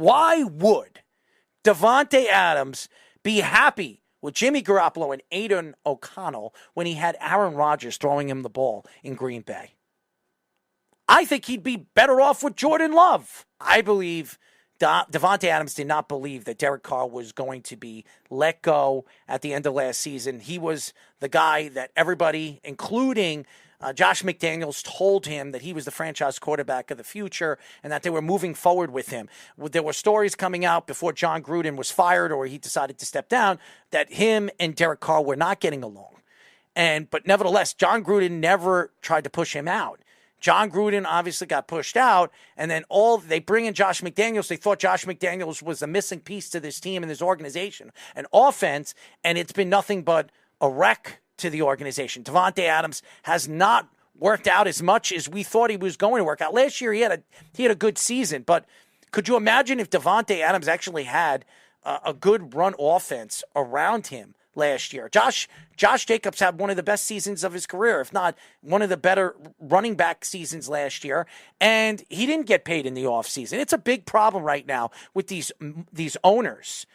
Why would Davante Adams be happy with Jimmy Garoppolo and Aiden O'Connell when he had Aaron Rodgers throwing him the ball in Green Bay? I think he'd be better off with Jordan Love. I believe Davante Adams did not believe that Derek Carr was going to be let go at the end of last season. He was the guy that everybody, including Josh McDaniels, told him that he was the franchise quarterback of the future and that they were moving forward with him. There were stories coming out before John Gruden was fired or he decided to step down that him and Derek Carr were not getting along. But nevertheless, John Gruden never tried to push him out. John Gruden obviously got pushed out, and then they bring in Josh McDaniels. They thought Josh McDaniels was a missing piece to this team and this organization, an offense, and it's been nothing but a wreck to the organization. Davante Adams has not worked out as much as we thought he was going to work out. Last year, he had a good season, but could you imagine if Davante Adams actually had a good run offense around him last year? Josh Jacobs had one of the best seasons of his career, if not one of the better running back seasons last year, and he didn't get paid in the offseason. It's a big problem right now with these owners.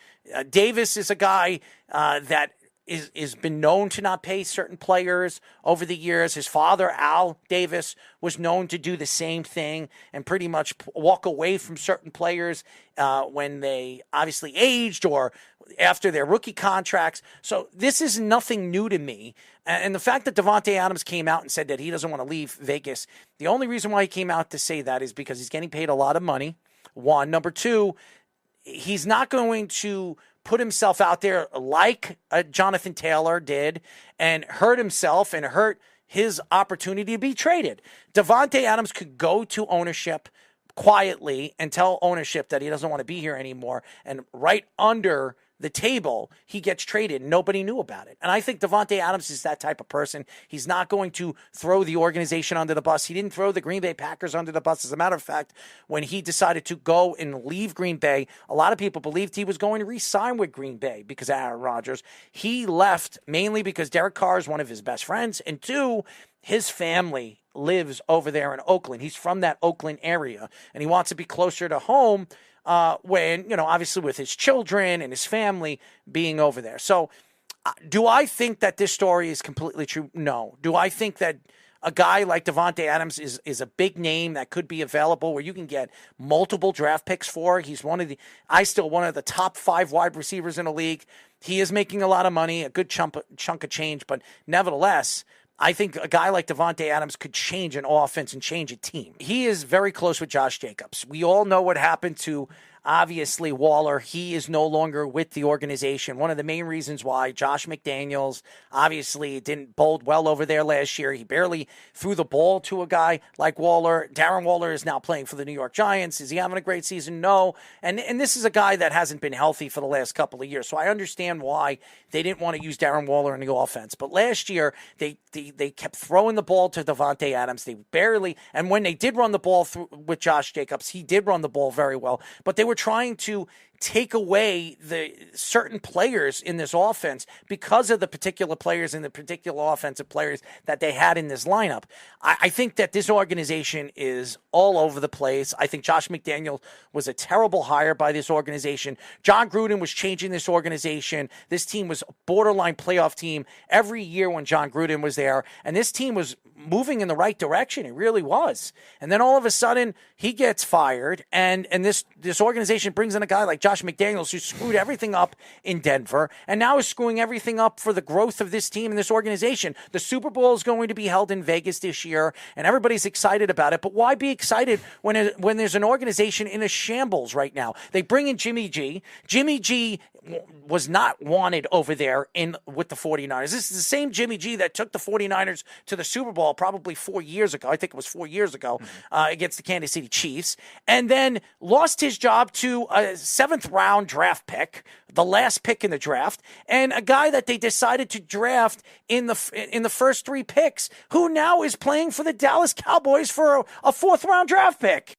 Davis is a guy that is been known to not pay certain players over the years. His father, Al Davis, was known to do the same thing and pretty much walk away from certain players when they obviously aged or after their rookie contracts. So this is nothing new to me. And the fact that Davante Adams came out and said that he doesn't want to leave Vegas, the only reason why he came out to say that is because he's getting paid a lot of money, one. Number two, he's not going to put himself out there like Jonathan Taylor did and hurt himself and hurt his opportunity to be traded. Davante Adams could go to ownership quietly and tell ownership that he doesn't want to be here anymore, and right under the table, he gets traded. Nobody knew about it. And I think Davante Adams is that type of person. He's not going to throw the organization under the bus. He didn't throw the Green Bay Packers under the bus. As a matter of fact, when he decided to go and leave Green Bay, a lot of people believed he was going to re-sign with Green Bay because of Aaron Rodgers. He left mainly because Derek Carr is one of his best friends, and two, his family lives over there in Oakland. He's from that Oakland area, and he wants to be closer to home when, obviously with his children and his family being over there. So do I think that this story is completely true? No. Do I think that a guy like Davante Adams is a big name that could be available where you can get multiple draft picks for? He's one of the top 5 wide receivers in the league. He is making a lot of money, a good chunk of change, but nevertheless, I think a guy like Davante Adams could change an offense and change a team. He is very close with Josh Jacobs. We all know what happened to, obviously, Waller. He is no longer with the organization. One of the main reasons why Josh McDaniels obviously didn't bowl well over there last year. He barely threw the ball to a guy like Waller. Darren Waller is now playing for the New York Giants. Is he having a great season? No. And this is a guy that hasn't been healthy for the last couple of years. So I understand why they didn't want to use Darren Waller in the offense. But last year, they kept throwing the ball to Davante Adams. They barely, and when they did run the ball through with Josh Jacobs, he did run the ball very well. But they were trying to take away the certain players in this offense because of the particular players and the particular offensive players that they had in this lineup. I think that this organization is all over the place. I think Josh McDaniels was a terrible hire by this organization. John Gruden was changing this organization. This team was a borderline playoff team every year when John Gruden was there, and this team was moving in the right direction. It really was. And then all of a sudden, he gets fired, and this organization brings in a guy like Josh McDaniels, who screwed everything up in Denver, and now is screwing everything up for the growth of this team and this organization. The Super Bowl is going to be held in Vegas this year, and everybody's excited about it. But why be excited when there's an organization in a shambles right now? They bring in Jimmy G. Jimmy G was not wanted over there with the 49ers. This is the same Jimmy G that took the 49ers to the Super Bowl probably 4 years ago. I think it was 4 years ago against the Kansas City Chiefs, and then lost his job to a 7th-round draft pick, the last pick in the draft, and a guy that they decided to draft in the first 3 picks, who now is playing for the Dallas Cowboys for a 4th-round draft pick.